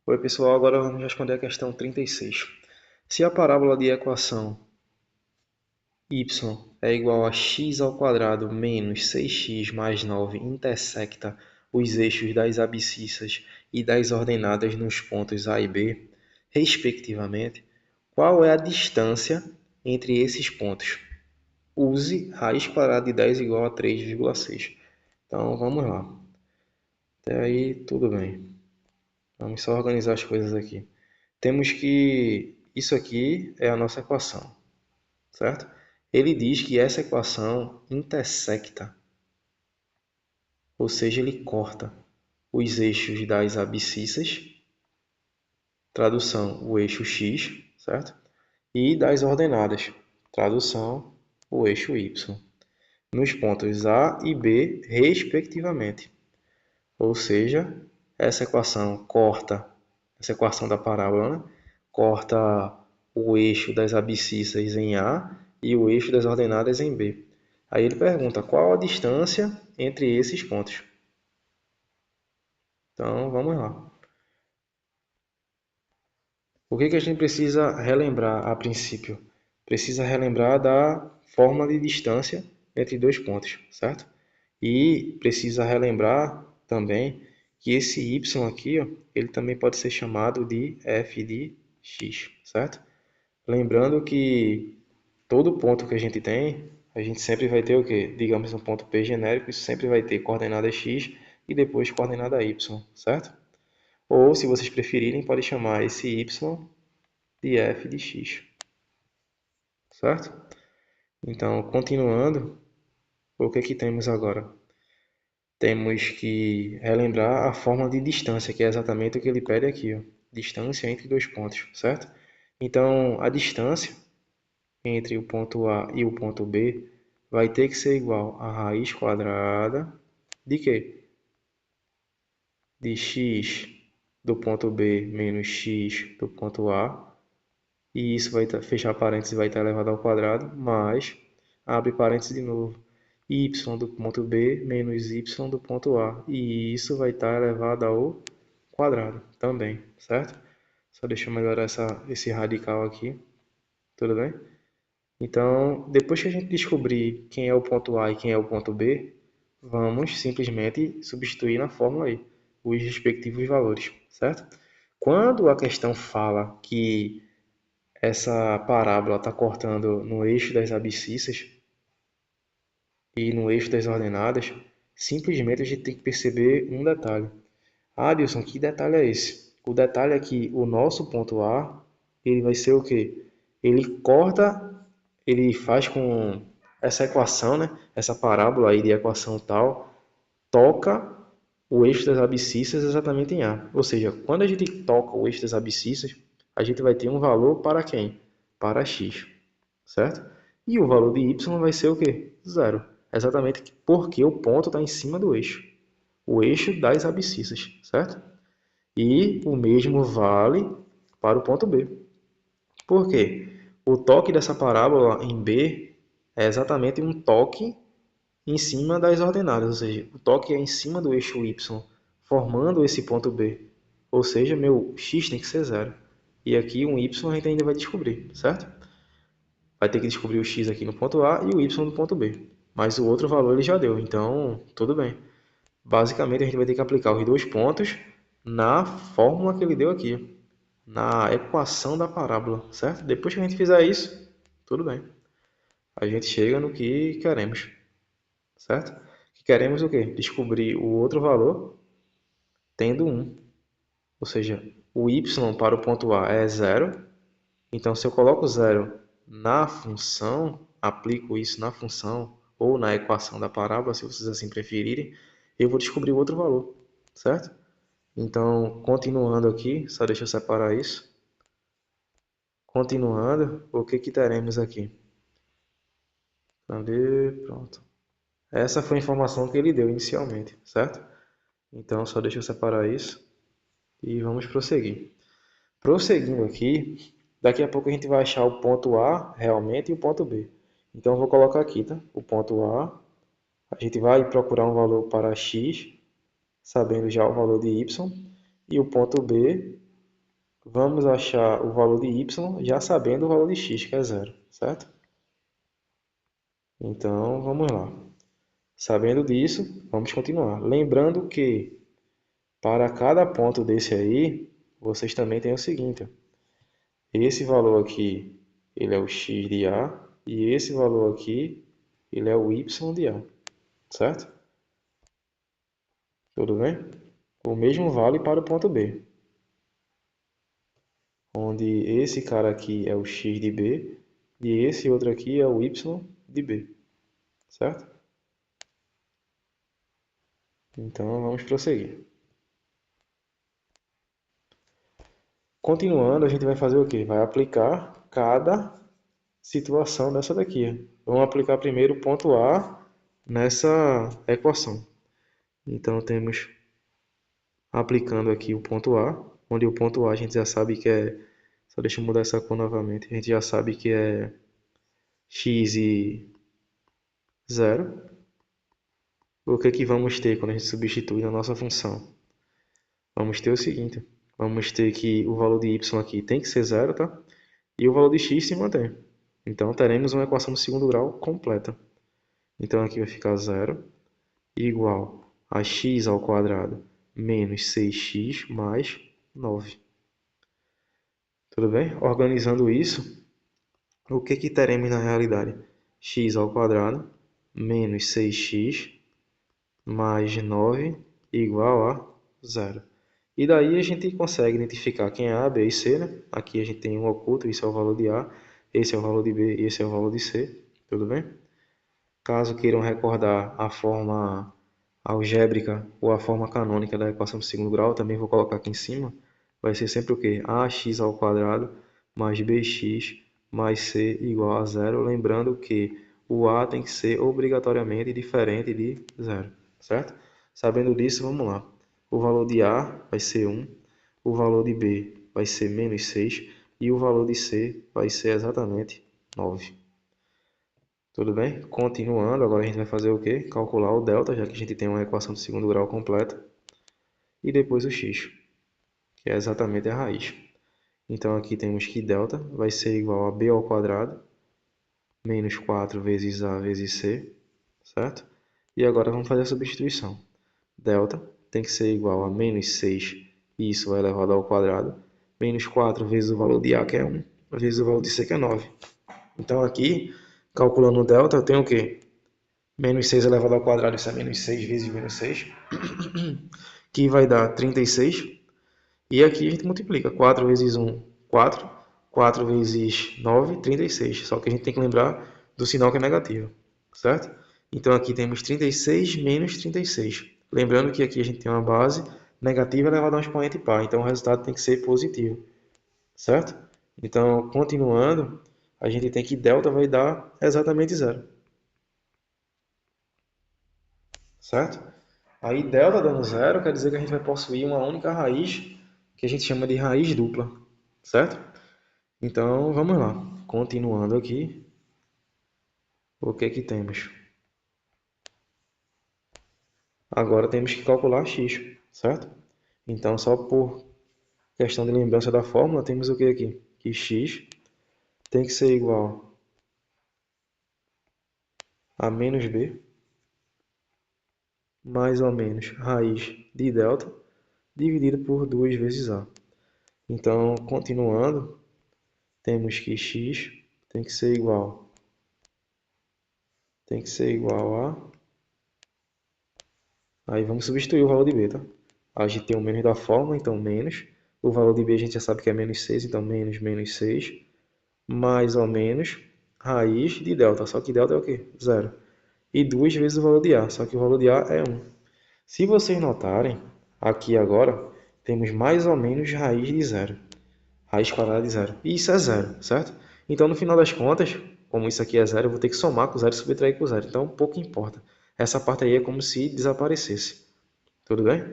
Oi, pessoal, agora vamos responder a questão 36. Se a parábola de equação y é igual a x ao quadrado menos 6x mais 9 intersecta os eixos das abscissas e das ordenadas nos pontos A e B, respectivamente, qual é a distância entre esses pontos? Use raiz quadrada de 10 igual a 3,6. Então, vamos lá. Até aí, tudo bem. Vamos só organizar as coisas aqui. Temos que isso aqui é a nossa equação, certo? Ele diz que essa equação intersecta, ou seja, ele corta os eixos das abscissas, tradução, o eixo x, certo? E das ordenadas, tradução, o eixo y, nos pontos A e B, respectivamente. Ou seja, essa equação corta, essa equação da parábola, né? Corta o eixo das abscissas em A e o eixo das ordenadas em B. Aí ele pergunta qual a distância entre esses pontos. Então, vamos lá. O que a gente precisa relembrar a princípio? Precisa relembrar da fórmula de distância entre dois pontos, certo? E precisa relembrar também que esse y aqui, ó, ele também pode ser chamado de f de x, certo? Lembrando que todo ponto que a gente tem, a gente sempre vai ter o quê? Digamos um ponto P genérico, isso sempre vai ter coordenada x e depois coordenada y, certo? Ou, se vocês preferirem, pode chamar esse y de f de x, certo? Então, continuando, o que temos agora? Temos que relembrar a forma de distância, que é exatamente o que ele pede aqui, ó. Distância entre dois pontos, certo? Então, a distância entre o ponto A e o ponto B vai ter que ser igual a raiz quadrada de quê? De x do ponto B menos x do ponto A, e isso vai fechar parênteses, vai estar elevado ao quadrado, mais, abre parênteses de novo, y do ponto B menos y do ponto A, e isso vai estar elevado ao quadrado também, certo? Só deixa eu melhorar esse radical aqui, tudo bem? Então, depois que a gente descobrir quem é o ponto A e quem é o ponto B, vamos simplesmente substituir na fórmula aí os respectivos valores, certo? Quando a questão fala que essa parábola está cortando no eixo das abscissas e no eixo das ordenadas, simplesmente a gente tem que perceber um detalhe. Ah, Adilson, que detalhe é esse? O detalhe é que o nosso ponto A, ele vai ser o quê? Ele corta, ele faz com essa equação, né? Essa parábola aí de equação tal, toca o eixo das abscissas exatamente em A. Ou seja, quando a gente toca o eixo das abscissas, a gente vai ter um valor para quem? Para x, certo? E o valor de y vai ser o quê? Zero. Exatamente porque o ponto está em cima do eixo. O eixo das abscissas, certo? E o mesmo vale para o ponto B. Por quê? O toque dessa parábola em B é exatamente um toque em cima das ordenadas, ou seja, o toque é em cima do eixo y, formando esse ponto B. Ou seja, meu x tem que ser zero. E aqui um y a gente ainda vai descobrir, certo? Vai ter que descobrir o x aqui no ponto A e o y no ponto B. Mas o outro valor ele já deu, então tudo bem. Basicamente a gente vai ter que aplicar os dois pontos na fórmula que ele deu aqui, na equação da parábola, certo? Depois que a gente fizer isso, tudo bem. A gente chega no que queremos, certo? Que queremos o quê? Descobrir o outro valor tendo 1. Ou seja, o y para o ponto A é zero. Então, se eu coloco zero na função, aplico isso na função ou na equação da parábola, se vocês assim preferirem, eu vou descobrir o outro valor, certo? Então, continuando aqui, só deixa eu separar isso. Continuando, o que teremos aqui? Cadê? Pronto. Essa foi a informação que ele deu inicialmente, certo? Então, só deixa eu separar isso e vamos prosseguir. Prosseguindo aqui, daqui a pouco a gente vai achar o ponto A realmente e o ponto B. Então, eu vou colocar aqui, tá? O ponto a gente vai procurar um valor para x, sabendo já o valor de y, e o ponto B, vamos achar o valor de y já sabendo o valor de x, que é zero, certo? Então, vamos lá. Sabendo disso, vamos continuar. Lembrando que para cada ponto desse aí, vocês também têm o seguinte, ó. Esse valor aqui, ele é o x de A, e esse valor aqui, ele é o y de A, certo? Tudo bem? O mesmo vale para o ponto B, onde esse cara aqui é o x de B, e esse outro aqui é o y de B, certo? Então, vamos prosseguir. Continuando, a gente vai fazer o quê? Vai aplicar cada situação dessa daqui. Vamos aplicar primeiro o ponto A nessa equação. Então, temos aplicando aqui o ponto A, onde o ponto A a gente já sabe que é... Só deixa eu mudar essa cor novamente. A gente já sabe que é x e 0. O que que vamos ter quando a gente substitui na nossa função? Vamos ter o seguinte. Vamos ter que o valor de y aqui tem que ser 0, tá? E o valor de x se mantém. Então, teremos uma equação de segundo grau completa. Então, aqui vai ficar 0 igual a x ao quadrado menos 6x mais 9. Tudo bem? Organizando isso, o que que teremos na realidade? X ao quadrado menos 6x mais 9 igual a 0. E daí a gente consegue identificar quem é A, B e C, né? Aqui a gente tem um oculto, isso é o valor de A, esse é o valor de B e esse é o valor de C. Tudo bem? Caso queiram recordar a forma algébrica ou a forma canônica da equação de segundo grau, também vou colocar aqui em cima. Vai ser sempre o quê? Ax ao quadrado mais bx mais c igual a zero. Lembrando que o a tem que ser obrigatoriamente diferente de zero, certo? Sabendo disso, vamos lá. O valor de a vai ser 1, o valor de b vai ser menos 6 e o valor de c vai ser exatamente 9. Tudo bem? Continuando, agora a gente vai fazer o quê? Calcular o delta, já que a gente tem uma equação de segundo grau completa. E depois o x, que é exatamente a raiz. Então aqui temos que delta vai ser igual a b ao quadrado, menos 4 vezes a vezes c, certo? E agora vamos fazer a substituição. Delta tem que ser igual a menos 6, e isso vai elevado ao quadrado, menos 4 vezes o valor de a, que é 1, vezes o valor de c, que é 9. Então aqui, calculando o delta, eu tenho o quê? Menos 6 elevado ao quadrado, isso é menos 6 vezes menos 6, que vai dar 36. E aqui a gente multiplica. 4 vezes 1, 4. 4 vezes 9, 36. Só que a gente tem que lembrar do sinal que é negativo, certo? Então aqui temos 36 menos 36. Lembrando que aqui a gente tem uma base negativa elevada a um expoente par. Então o resultado tem que ser positivo, certo? Então, continuando, a gente tem que delta vai dar exatamente zero. Certo? Aí delta dando zero quer dizer que a gente vai possuir uma única raiz, que a gente chama de raiz dupla, certo? Então, vamos lá. Continuando aqui, o que que temos? Agora temos que calcular x, certo? Então, só por questão de lembrança da fórmula, temos o que aqui? Que x tem que ser igual a menos b, mais ou menos raiz de delta, dividido por 2 vezes a. Então, continuando, temos que x tem que ser igual a... Aí vamos substituir o valor de b, tá? A gente tem o menos da fórmula, então menos. O valor de b a gente já sabe que é menos 6, então menos menos 6. Mais ou menos raiz de delta, só que delta é o quê? Zero. E 2 vezes o valor de a, só que o valor de a é 1. Se vocês notarem, aqui agora, temos mais ou menos raiz de zero. Raiz quadrada de zero. E isso é zero, certo? Então, no final das contas, como isso aqui é zero, eu vou ter que somar com zero e subtrair com zero. Então, pouco importa. Essa parte aí é como se desaparecesse. Tudo bem?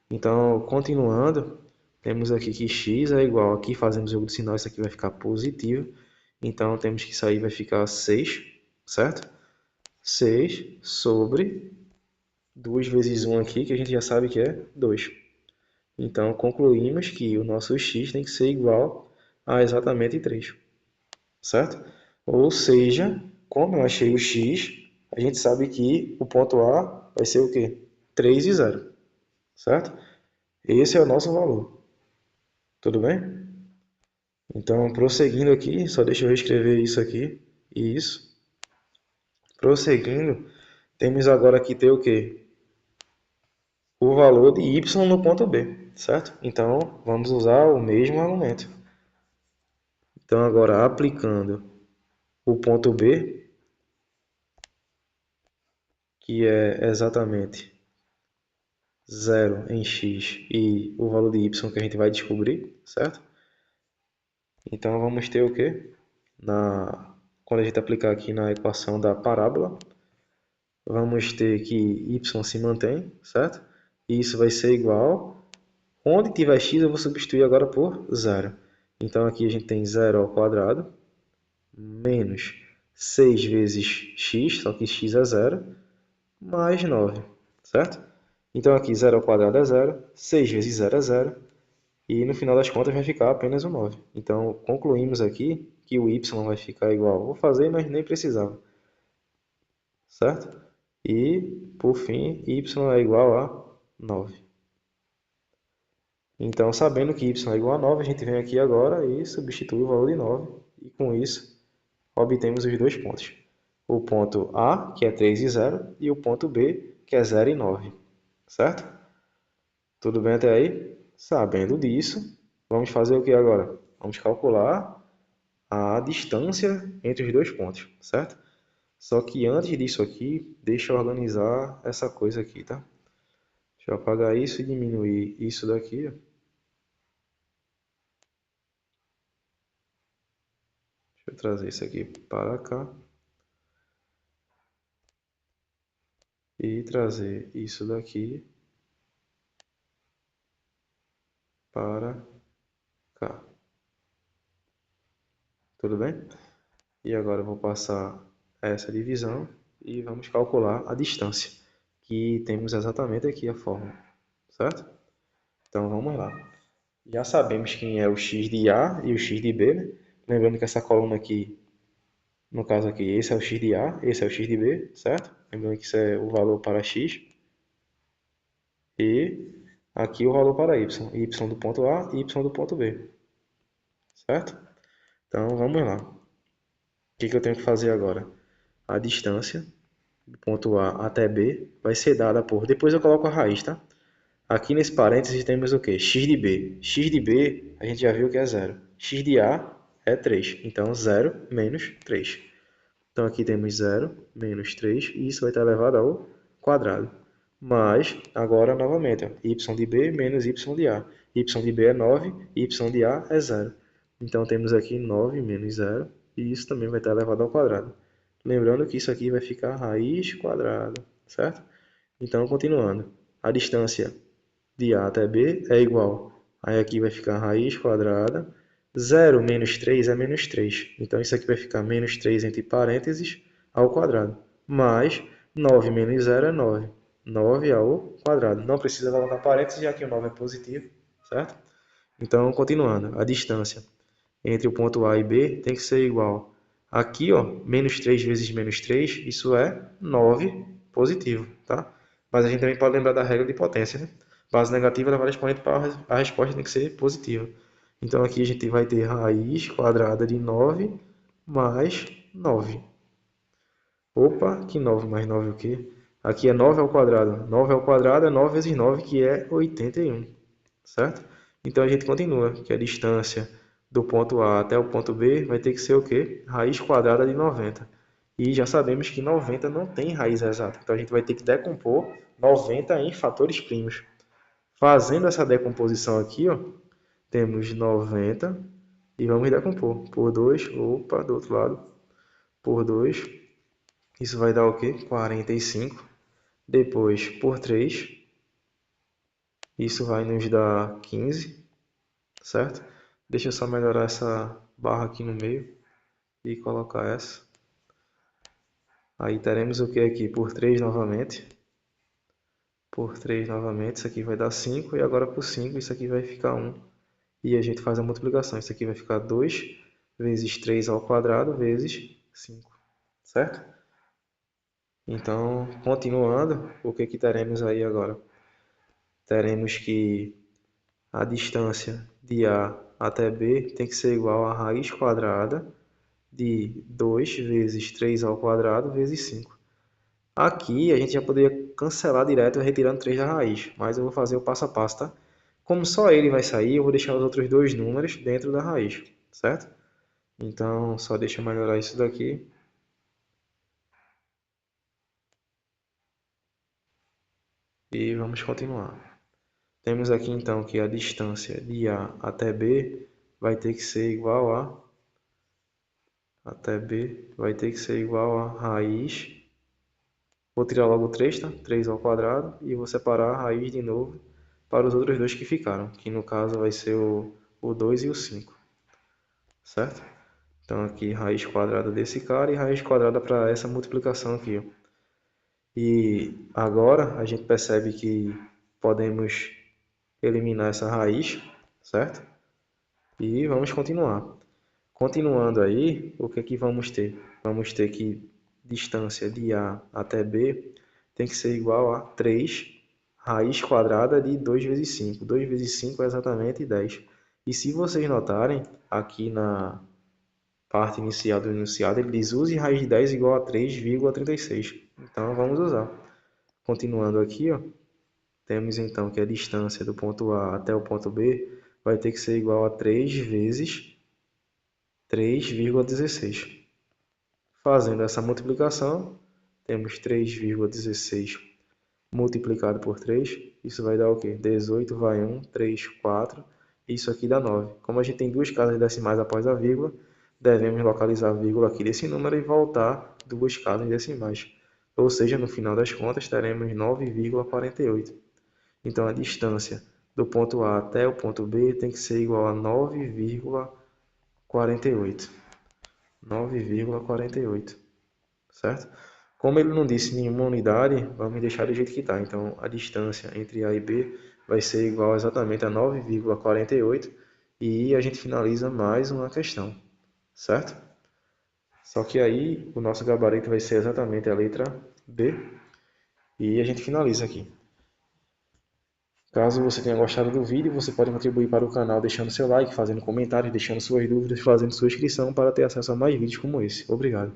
Então, continuando, temos aqui que x é igual, aqui fazemos o jogo de sinal, isso aqui vai ficar positivo. Então, temos que isso aí vai ficar 6, certo? 6 sobre 2 vezes 1 aqui, que a gente já sabe que é 2. Então, concluímos que o nosso x tem que ser igual a exatamente 3, certo? Ou seja, como eu achei o x, a gente sabe que o ponto A vai ser o quê? 3 e 0, certo? Esse é o nosso valor. Tudo bem? Então, prosseguindo aqui, só deixa eu reescrever isso aqui e isso. Prosseguindo, temos agora que ter o quê? O valor de y no ponto B, certo? Então, vamos usar o mesmo argumento. Então, agora aplicando o ponto B, que é exatamente 0 em x e o valor de y que a gente vai descobrir, certo? Então, vamos ter o quê? Quando a gente aplicar aqui na equação da parábola, vamos ter que y se mantém, certo? E isso vai ser igual. Onde tiver x, eu vou substituir agora por 0. Então, aqui a gente tem 0 ao quadrado, menos 6 vezes x, só que x é 0, mais 9, certo? Então, aqui 0 ao quadrado é 0, 6 vezes 0 é 0, e no final das contas vai ficar apenas o 9. Então, concluímos aqui que o y vai ficar igual. Vou fazer, mas nem precisava, certo? E, por fim, y é igual a 9. Então, sabendo que y é igual a 9, a gente vem aqui agora e substitui o valor de 9. E com isso, obtemos os dois pontos. O ponto A, que é 3 e 0, e o ponto B, que é 0 e 9. Certo? Tudo bem até aí? Sabendo disso, vamos fazer o que agora? Vamos calcular a distância entre os dois pontos, certo? Só que antes disso aqui, deixa eu organizar essa coisa aqui, tá? Deixa eu apagar isso e diminuir isso daqui, ó. Deixa eu trazer isso aqui para cá. E trazer isso daqui para cá. Tudo bem? E agora eu vou passar essa divisão e vamos calcular a distância, que temos exatamente aqui a fórmula, certo? Então vamos lá. Já sabemos quem é o x de A e o x de B, né? Lembrando que essa coluna aqui, no caso aqui, esse é o x de A, esse é o x de B, certo? Lembrando que isso é o valor para x. E aqui o valor para y. Y do ponto A e y do ponto B, certo? Então vamos lá. O que eu tenho que fazer agora? A distância do ponto A até B vai ser dada por... Depois eu coloco a raiz, tá? Aqui nesse parênteses temos o quê? X de B. X de B a gente já viu que é 0. X de A é 3. Então 0 menos 3. Então aqui temos 0 menos 3 e isso vai estar elevado ao quadrado. Mas, agora novamente, ó, y de B menos y de A. Y de B é 9, y de A é 0. Então temos aqui 9 menos 0 e isso também vai estar elevado ao quadrado. Lembrando que isso aqui vai ficar raiz quadrada, certo? Então, continuando. A distância de A até B é igual. Aí aqui vai ficar raiz quadrada. 0 menos 3 é menos 3. Então, isso aqui vai ficar menos 3 entre parênteses ao quadrado. Mais 9 menos 0 é 9. 9 ao quadrado. Não precisa colocar parênteses, já que o 9 é positivo, certo? Então, continuando. A distância entre o ponto A e B tem que ser igual. Aqui, ó, menos 3 vezes menos 3, isso é 9 positivo, tá? Mas a gente também pode lembrar da regra de potência, né? Base negativa levar a expoente para a resposta tem que ser positiva. Então aqui a gente vai ter raiz quadrada de 9 mais 9. Opa, que 9 mais 9 o quê? Aqui é 9 ao quadrado. 9 ao quadrado é 9 vezes 9, que é 81. Certo? Então a gente continua, que a distância do ponto A até o ponto B vai ter que ser o quê? Raiz quadrada de 90. E já sabemos que 90 não tem raiz exata. Então a gente vai ter que decompor 90 em fatores primos. Fazendo essa decomposição aqui, ó, temos 90 e vamos decompor por 2, opa, do outro lado, por 2. Isso vai dar o quê? 45. Depois por 3, isso vai nos dar 15, certo? Deixa eu só melhorar essa barra aqui no meio e colocar essa. Aí teremos o que aqui? Por 3 novamente. por 3 novamente, isso aqui vai dar 5, e agora por 5 isso aqui vai ficar 1. E a gente faz a multiplicação, isso aqui vai ficar 2 vezes 3 ao quadrado vezes 5, certo? Então, continuando, o que teremos aí agora? Teremos que a distância de A até B tem que ser igual a raiz quadrada de 2 vezes 3 ao quadrado vezes 5. Aqui a gente já poderia cancelar direto retirando 3 da raiz, mas eu vou fazer o passo a passo, tá? Como só ele vai sair, eu vou deixar os outros dois números dentro da raiz, certo? Então, só deixa eu melhorar isso daqui. E vamos continuar. Temos aqui então que a distância de A até B vai ter que ser igual até B vai ter que ser igual a raiz. Vou tirar logo 3, tá? 3 ao quadrado e vou separar a raiz de novo para os outros dois que ficaram, que no caso vai ser o 2 e o 5, certo? Então aqui raiz quadrada desse cara e raiz quadrada para essa multiplicação aqui, ó. E agora a gente percebe que podemos eliminar essa raiz, certo? E vamos continuar. Continuando aí, o que é que vamos ter? Vamos ter que distância de A até B tem que ser igual a 3 raiz quadrada de 2 vezes 5. 2 vezes 5 é exatamente 10. E se vocês notarem, aqui na parte inicial do enunciado, ele diz use raiz de 10 igual a 3,36. Então, vamos usar. Continuando aqui, ó, temos então que a distância do ponto A até o ponto B vai ter que ser igual a 3 vezes 3,16. Fazendo essa multiplicação, temos 3,16 multiplicado por 3, isso vai dar o quê? 18 vai 1, 3, 4, isso aqui dá 9. Como a gente tem duas casas decimais após a vírgula, devemos localizar a vírgula aqui desse número e voltar duas casas decimais. Ou seja, no final das contas, teremos 9,48. Então, a distância do ponto A até o ponto B tem que ser igual a 9,48. 9,48, certo? Como ele não disse nenhuma unidade, vamos deixar do jeito que está. Então, a distância entre A e B vai ser igual exatamente a 9,48 e a gente finaliza mais uma questão, certo? Só que aí o nosso gabarito vai ser exatamente a letra B e a gente finaliza aqui. Caso você tenha gostado do vídeo, você pode contribuir para o canal deixando seu like, fazendo comentários, deixando suas dúvidas, fazendo sua inscrição para ter acesso a mais vídeos como esse. Obrigado.